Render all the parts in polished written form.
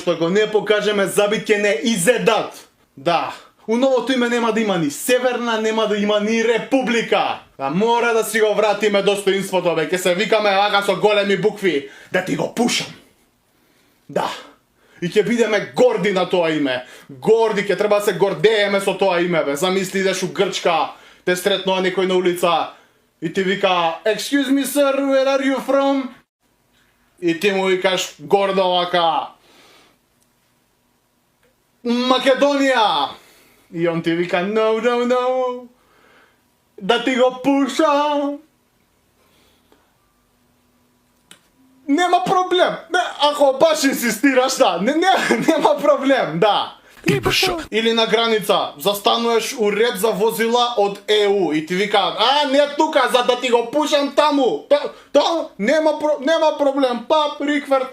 што го не покажеме забит ќе не изедат. Да, у новото име нема да има ни Северна, нема да има ни Република. А мора да си го вратиме достоинството, бе, ќе се викаме вака со големи букви, да ти го пушам. Да. И ќе бидеме горди на тоа име. Горди, ќе треба да се гордееме со тоа име, бе. Замисли идеш у Грчка, те сретнува некој на улица и ти вика "Excuse me sir, where are you from?" И ти му викаш гордо вака "Македонија." И он ти вика "No, no, no. Да ти го пушам." Нема проблем. Не, ако баш инсистираш, да. Нема проблем, да. Или на граница, застануваш у ред за возила од ЕУ и ти викаат "Не тука, за да ти го пушам таму." Нема проблем. Пап, рикверт,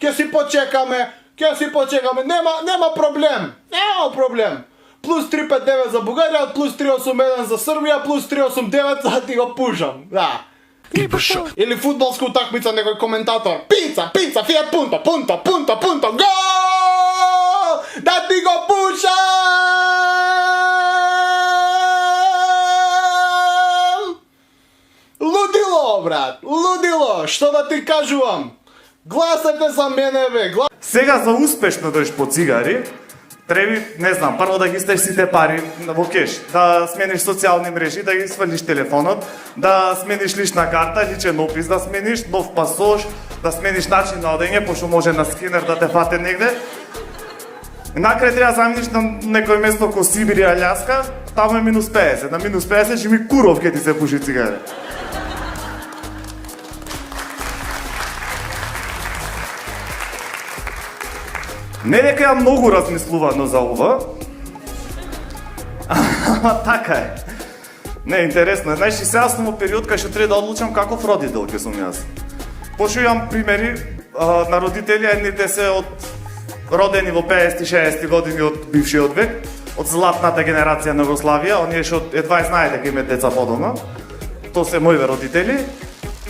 ќе си почекаме. Нема проблем. Плюс 359 за Бугарија, плюс 381 за Србија, плюс 389 за да ти го пушам. Да. Или фудбалска утакмица, некој коментатор "Пица, Фиат Пунто, гол! Да ти го пушам!" Лудило, брат, лудило, што да ти кажувам? Гласате за мене, бе, Сега за успешно дојш по цигари, треби, не знам, прво да ги стеш сите пари во кеш, да смениш социјални мрежи, да ги свалиш телефонот, да смениш лична карта, личен опис, да смениш нов пасош, да смениш начин на одење, пошто може на скенер да те фате негде. И накрај треба заминиш на некој место ко Сибир и Аљаска, таму е минус 50, на минус 50 ще ми куров ке ти се пуши цигаре. Не дека ја многу размислувано за ова, ама така е. Не, интересно е. Знаеш, и сега сум во период кај што треба да одлучам каков родител ќе сум јас. Пошто имам примери на родители, едните се од родени во 50-60 години од бившиот век, од златната генерација на Југославија, оние што едва знаат дека имаат деца подома. Тоа се моите родители.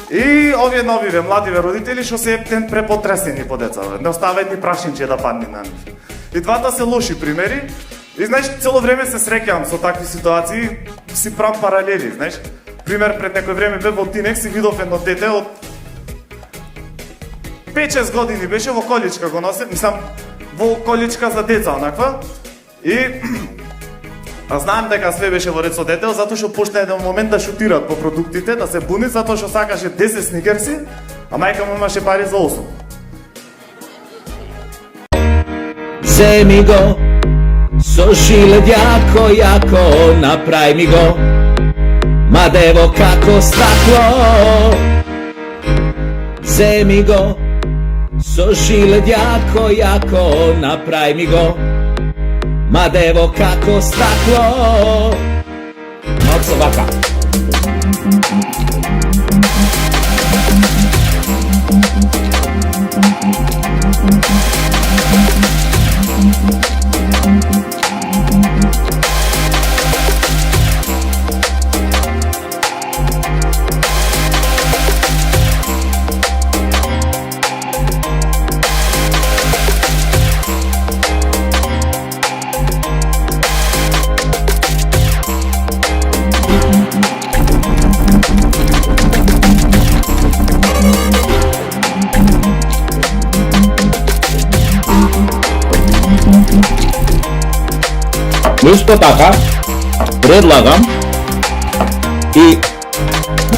И овие новиве, младиве родители што се ептен препотресени по децата, не оставаат ни прашинче да падне на нив. И двата се лоши примери. И знаеш, цело време се среќавам со такви ситуации, си правам паралели, знаеш. Пример, пред некој време бев во Тинек, си видов едно дете од 5-6 години беше, во количка го носе, мислам, во количка за деца, онаква. И знаем дека све беше во ред со детел, затоа што почна еден момент да шутираат по продуктите, да се буни, затоа што сакаше 10 сникерси, а мајка му имаше пари за 8. Земи го, со жилет јако, направи ми го, ма дево како стакло. Земи го, со жилет јако, направи ми го, ма дево како стакло. Малку се вака. Исто така, предлагам и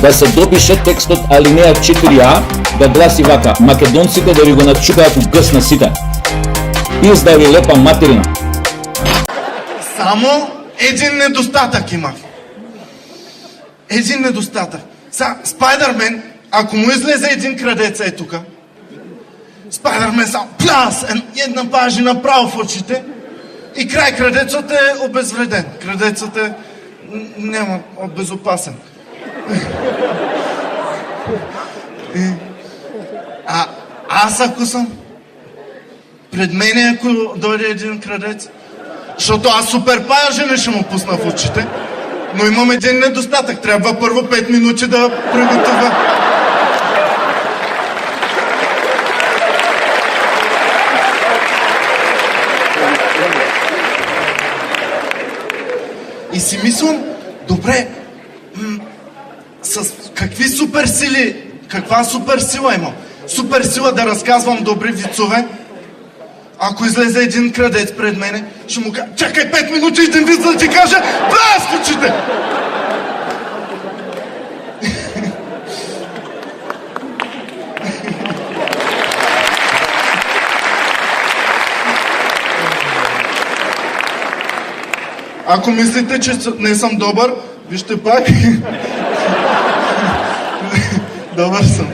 да се допише текстот алинеја 4а, да гласи вака: македонците да ви го начукаат у гъс на сите. Издави лепа материна. Само един недостатък имах. Един недостатък. Спайдермен, ако му излезе един крадец е тука, Спайдермен само пляс, една бажи направо в очите и край, крадецът е обезвреден. Крадецът е няма безопасен. Аз ако съм пред мене, ако дойде един крадец, защото аз супер паяжене ще му пусна в очите, но имам един недостатък. Трябва първо 5 минути да приготвя. И си мислам, добре, с какви суперсили, каква суперсила имам? Суперсила да разказвам добри вицове. Ако излезе един крадец пред мене, ще му кажа, чакай 5 минути един виц да ти кажа, пръст очите! Ако мислите, че не съм добър, вижте пак. Добър съм.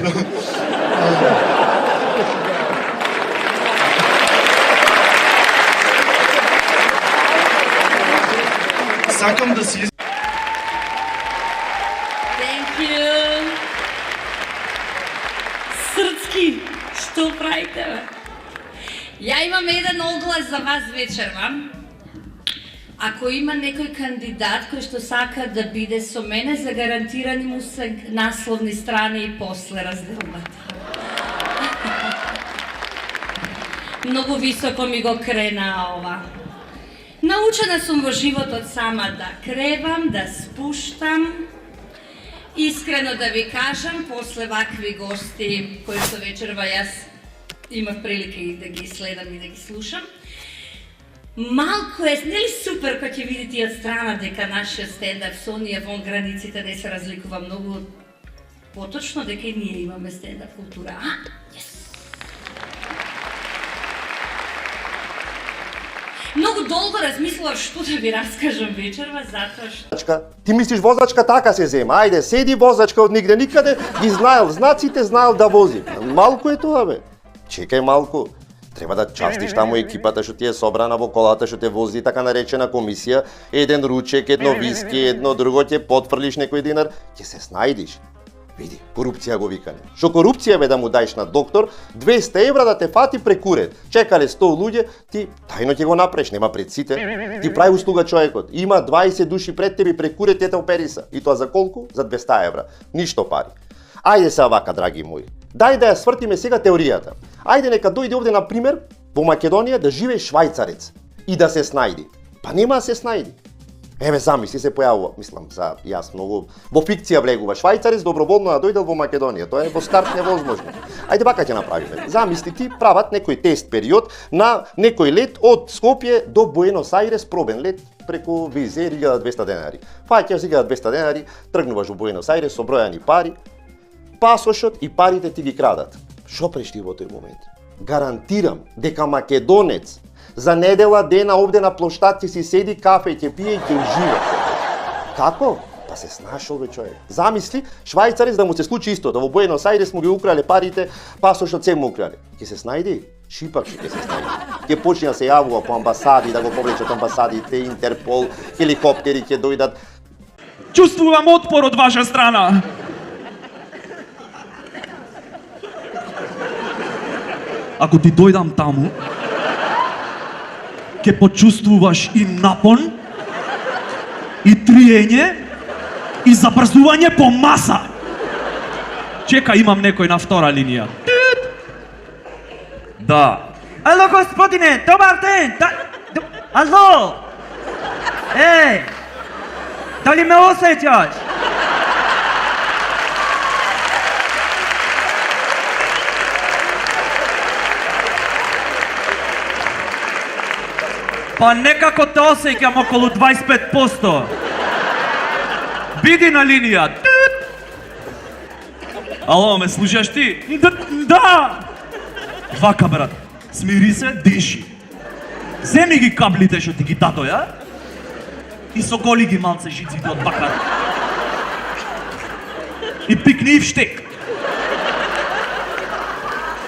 Сакам да си... Thank you. Срцки, што правите, бе? Ја имам еден оглас за вас вечерва. Ако има некој кандидат кој што сака да биде со мене, загарантирани му се насловни страни и после разделбата. Многу високо ми го крена ова. Научена сум во животот сама да кревам, да спуштам. Искрено да ви кажам, после вакви гости, кои што вечерва јас имав прилика и да ги следам и да ги слушам, малку е, нели супер кога ќе видите од страна дека нашиот стендап со оние вон границите не се разликува многу поточно, дека и ние имаме стендап култура. Yes. Многу долго размислував што да ви раскажам вечерва, затоа што... Ти мислиш возачка така се зема, ајде, седи возачка од нигде никаде, ги знаел знаците, знаел да вози. Малку е тоа, бе. Чекај малку. Треба да частиш таму екипата што ти е собрана во колата, што те вози така наречена комисија, еден ручек, едно виски, едно друго, ќе потфрлиш некој динар, ќе се снајдиш. Види, корупција го викане. Што корупција бе да му даеш на доктор 200 евра да те фати прекурет. Чекале 100 луѓе, ти тајно ќе го направиш, нема пред сите. Ти прави услуга човекот. Има 20 души пред тебе прекурет, ете опериса. И тоа за колку? За 200 евра. Ништо пари. Ајде се вака, драги мои. Дај да ја свртиме сега теоријата. Ајде нека дојде овде, на пример, во Македонија да живее швајцарец и да се снајди. Па нема да се снајди. Еве, замисли се појавува, мислам, за јас многу во фикција влегува. Швајцарец доброволно да дојдел во Македонија. Тоа е во старт невозможно. Ајде вака ќе направиме. Замисли ти прават некој тест период на некој лет од Скопје до Буенос Ајрес, пробен лет преку Визер 1200 денари. Фаќаш 1200 денари, тргнуваш во Буенос Ајрес со бројани пари, пасошот и парите ти ги крадат. Шо преш ти во тој момент? Гарантирам дека македонец за недела дена овде на плоштад ќе си седи кафе, ќе пие и ќе ужива. Како? Па се снашол, бе, човек. Замисли, швајцарец да му се случи истото. Во Буенос Ајрес му ги украле парите, пасошот се му украле. Ќе се снајди? Шипак ќе се снајди. Ќе почне да се јавува по амбасади, да го повлечат амбасадите, Интерпол, хеликоптери ќе дојдат. Чувствувам отпор од ваша страна. Ако ти дојдам таму, ќе почувствуваш и напон, и триење, и забрзување по маса. Чека, имам некој на втора линија. Да. Ало, господине, добар ден! Ало! Еј! Дали ме осеќаш? Па некако те осеќам околу 25%. Биди на линија. Ало, ме слушаш ти? Да! Вака, брат. Смири се, диши. Земи ги каблите што ти ги дадој, а? И соголи ги малце жиците од бакар. И пикни и вштек.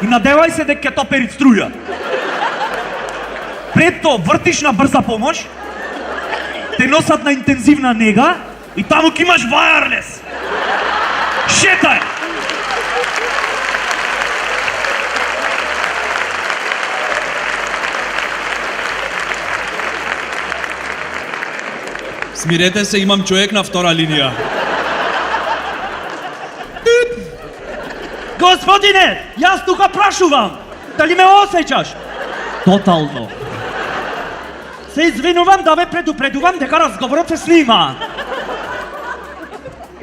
И надевај се дека ќе топери струја. Пред тоа вртиш на брза помош, те носат на интензивна нега и таму ќе имаш вајарлес. Шетај! Смирете се, имам човек на втора линија. Господине, јас тука прашувам, дали ме осеќаш? Тотално. Се извинувам да ве предупредувам дека разговорот се снима.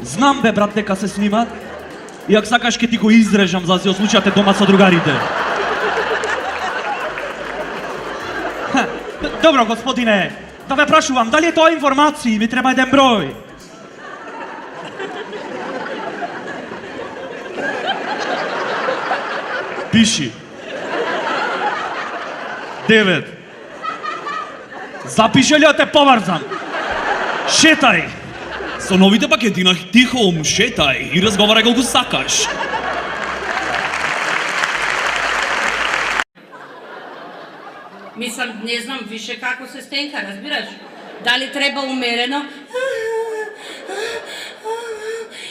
Знам бе брат дека се снима. И ако сакаш ке ти го изрежам за да се ослучате дома со другарите. Добро господине, да ве прашувам, дали е тоа информации? Ми треба еден број. Пиши. 9. Запише ли да те поврзам? Шетај. Со новите пакети на Тихом, шетај и разговарај колку сакаш. Мислам, не знам више како се стенка, разбираш? Дали треба умерено?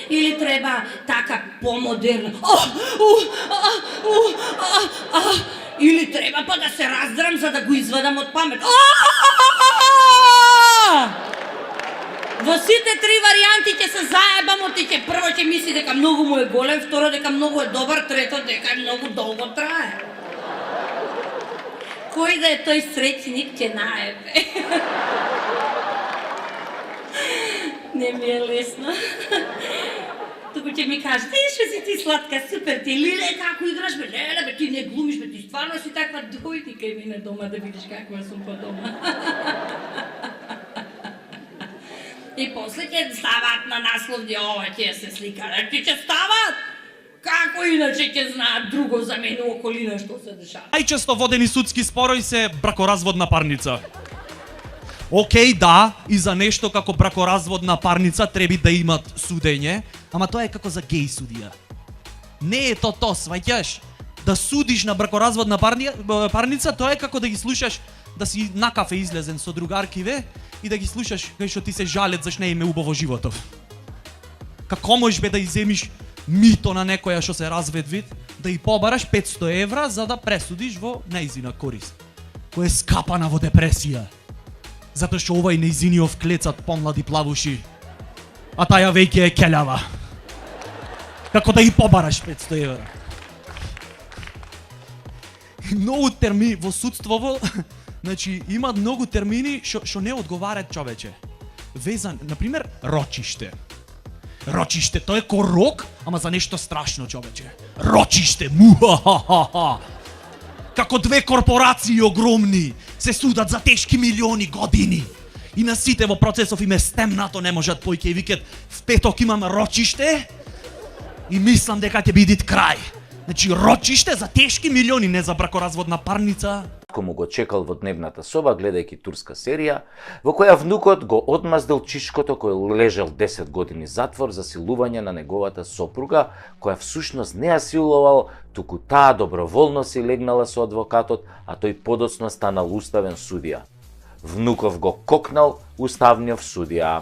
Или треба така помодерно? Или треба па да се раздрам за да го извадам од памет? Во сите три варијанти ќе се заебам, и ќе прво ќе мисли дека многу му е голем, второ дека многу е добар, трето дека многу долго трае. Кој да е тој среќник ќе наебе. Не ми е лесно. Туку ќе ми каже, што си ти сладка, супер ти, леле, како играш, бе, леле, бе, ти не глумиш, бе, ти стварно си таква, дојди кај мене дома да видиш каква сум по дома. И после ќе стават на насловни, ова ќе се слика, ти ќе стават! Како иначе ќе знаат друго за мене у околина што се дешава? Најчесто водени судски спорови се бракоразводна парница. Океј, да, и за нешто како бракоразводна парница треби да имат судење, ама тоа е како за геј судија. Не е то, сваќаш? Да судиш на бракоразводна парница, тоа е како да ги слушаш, да си на кафе излезен со другаркиве и да ги слушаш кај што ти се жалет зашто не им е убаво животов. Како можеш бе да иземиш мито на некоја што се разведвид, да и побараш 500 евра за да пресудиш во нејзина корист, која е скапана во депресија. Затоа што овај нејзиниов клецат помлади плавуши, а таја веќе е келјава. Како да и побараш 500 евра. Многу термини во судствово, значи има многу термини што не одговарат човече. Везан, например, рочиште. Рочиште, тоа е ко рок, ама за нешто страшно, човече. Рочиште, муха-ха-ха-ха. Како две корпорации огромни се судат за тешки милиони години. И на сите во процесов им е стемнато, не можат појќе и викат, в петок имам рочиште и мислам дека ќе бидит крај. Значи рочиште за тешки милиони, не за бракоразводна парница. Кому го чекал во дневната соба гледајќи турска серија, во која внукот го одмаздил чичкото кој лежал 10 години затвор за силување на неговата сопруга, која всушност не ја силувал, туку таа доброволно си легнала со адвокатот, а тој подоцно станал уставен судија. Внуков го кокнал уставниот судија.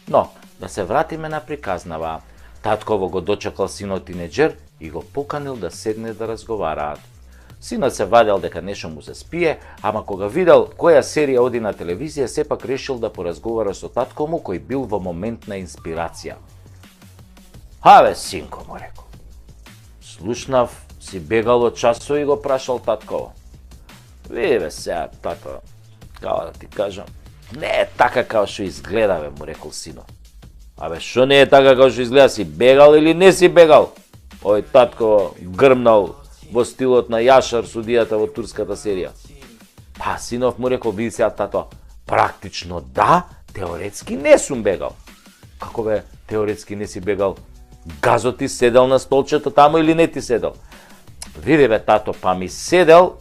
Но, да се вратиме на приказнава. Татково го дочекал синот тинеџер и го поканил да седне да разговараат. Синот се вадел дека нешто му се спие, ама кога видел која серија оди на телевизија, сепак решил да поразговара со татко му кој бил во момент на инспирација. Абе, синко, му рекол. Слушнав, си бегал од часо и го прашал татко. Види бе сега, тато, како да ти кажам, не е така како што изгледа, бе, му рекол синот. Абе, што не е така како што изгледа, си бегал или не си бегал? Ој татко грмнал во стилот на Јашар, судијата во турската серија. Па, синов му рекол, види сега тато, практично да, теоретски не сум бегал. Како бе, теоретски не си бегал? Газот ти седел на столчето таму или не ти седел? Види бе, тато, па ми седел,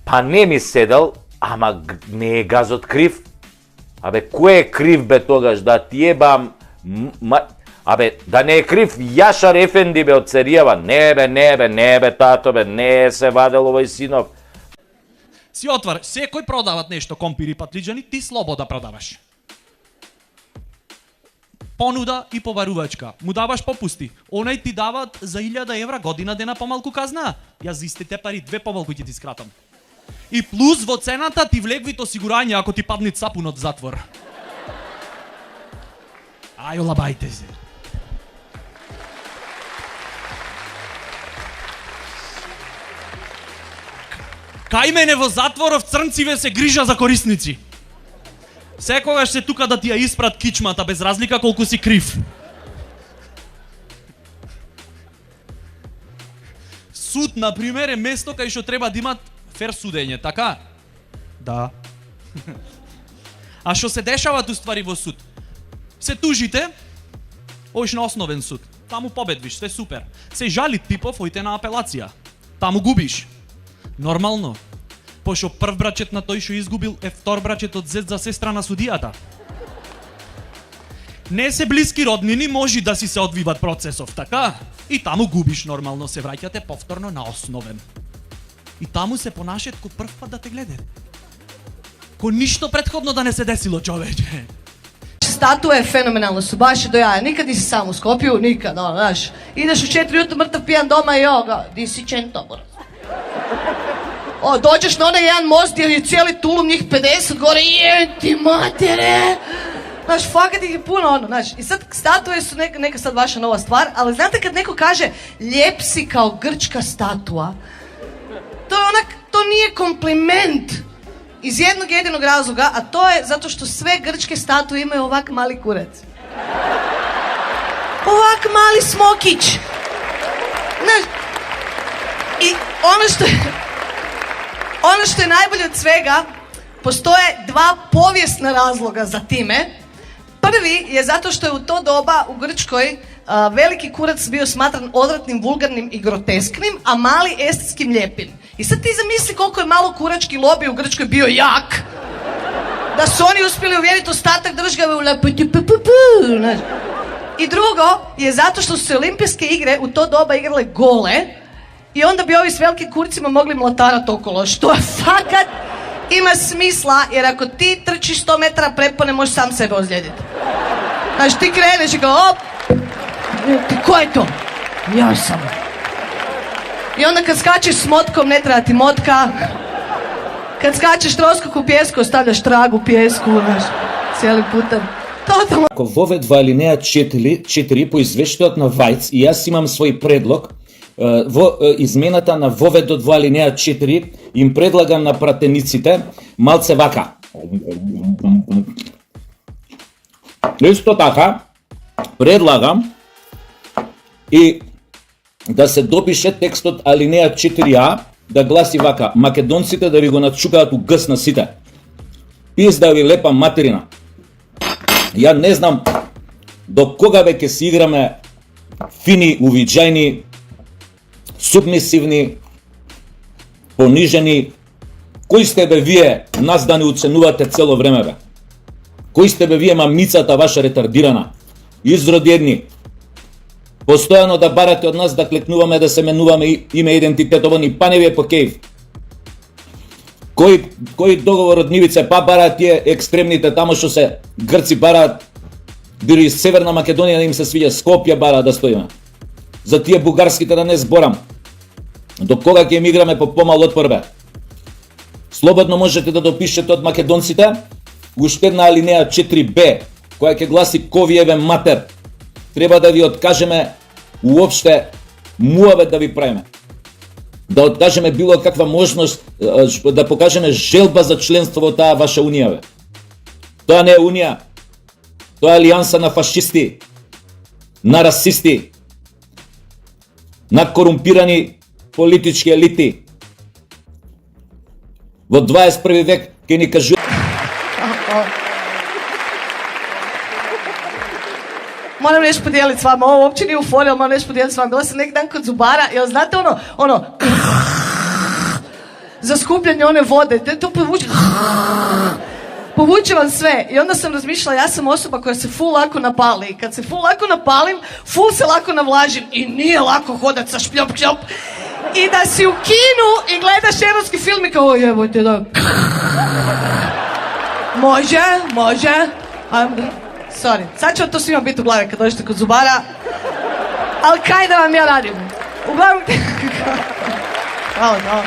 па не ми седел, ама не е газот крив? Абе, кој е крив бе тогаш, да ти ебам... Абе, да не е крив Јашар Ефенди бе од Церијева? Не бе, тато бе, не се вадел овој синов. Си отвараш, секој продават нешто, компири, патлиџани, ти слобода продаваш. Понуда и побарувачка. Му даваш попусти. Онај ти дават за 1000 евра година дена помалку казна. Јас за истите пари 2 помалку ќе ти скратам. И плюс во цената ти влегвит осигурање ако ти падне цапун од затвор. Ајо, лабајте се. Кај мене во затворов црнциве се грижа за корисници. Секогаш се тука да ти ја испрат кичмата, без разлика колку си крив. Суд, например, е место кај што треба да имат фер судење, така? Да. А што се дешават уствари во суд? Се тужите, оиш на основен суд. Таму победвиш, све супер. Се жали Пипов, ојте на апелација. Таму губиш. Нормално. Пошто прв брачет на тој што изгубил е втор брачет од зет за сестра на судијата. Не се блиски роднини, може да си се одвиват процесов, така? И таму губиш, нормално се враќате повторно на основен. И таму се понашет ко прв пат да те гледе. Ко ништо претходно да не се десило, човече. Статуа е феноменална, су баш до јаја. Никад не си сам у Скопју, никад, знаеш. Идеш у 4 јутро мртав пијан дома и ога, ди си чентобор. Доđeš на onaj jedan most gdje je cijeli tulum, njih 50 gore, ti matere! Znaš, fakat ih je puno ono, znaš. I sad statue su neka sad vaša nova stvar, ali znate kad neko kaže lijep si kao grčka statua, to je onak, to nije kompliment iz jednog jedinog razloga, a to je zato što sve grčke statue imaju ovak mali kurac. Ovak mali smokić. Znaš, i ono što je najbolje od svega, postoje dva povijesna razloga za time. Prvi je zato što je u to doba u Grčkoj veliki kurac bio smatran odvratnim, vulgarnim i grotesknim, a mali estetskim lijepim. I sad ti zamisli koliko je malo kurački lobby u Grčkoj bio jak, da su oni uspjeli uvjeriti ostatak države u I drugo je zato što su se olimpijske igre u to doba igrale gole, i onda bi ovi s velikim kurcima mogli mlatarat okolo, što fakat ima smisla, jer ako ti trčiš 100 metara prepone, možeš sam sebe ozlijediti. Znaš, ti kreneš i kao, op, ti ko je to? Ja sam. I onda kad skačeš s motkom, ne treba ti motka. Kad skačeš troskok u pjesku, ostavljaš trag u pjesku, znaš, cijeli putem. Totalno. Во ове два алинеја 4 по извештајот на Вајц, и јас имам свој предлог. Во измената на воведот во алинеја 4 им предлагам на пратениците малце вака. Исто така предлагам и да се допише текстот алинеја 4а да гласи вака: македонците да ви го начукаат у гс на сите. Пиз да ви лепа материна. Ја не знам до кога веќе си играме фини, увиđајни, субмисивни, понижени. Кои сте бе вие нас да не уценувате цело време бе? Кои сте бе вие мамицата ваша ретардирана? Изроди едни. Постојано да барате од нас да клекнуваме, да се менуваме име, идентитет, ово ни па не ви е по кејф. Кој договор од нивице па бараат тие екстремните тамо што се грци бараат, дури из Северна Македонија да им се свиѓа, Скопје бараат да стоиме. За тие бугарските да не зборам. До кога ќе им играме по помал отпор бе? Слободно можете да допишете од македонците уште една алинеја 4b, која ќе гласи: ковиеве матер. Треба да ви откажеме уопште муавет да ви правиме. Да откажеме било каква можност, да покажеме желба за членство во таа ваша унија бе. Тоа не е унија. Тоа е алијанса на фашисти, на расисти, на корумпирани политички елити. Во 21 век ќе ни кажу... Moram nešto podijeliti s vama, ovo uopće nije u foliju, ali moram nešto podijeliti s vama. Bila sam neki dan kod zubara i znate ono, za skupljanje one vode, to povuče vam sve. I onda sam razmišljala, ja sam osoba koja se ful lako napali. I kad se ful lako napalim, ful se lako navlažim i nije lako hodat sa špljop. I da si u kinu i gledaš evropski film i kao, jebote, da... Može. Sorry, sad će vam to svima biti u glavi kad dođete kod zubara, ali kaj da vam ja radim? Uglavnom... Hvala.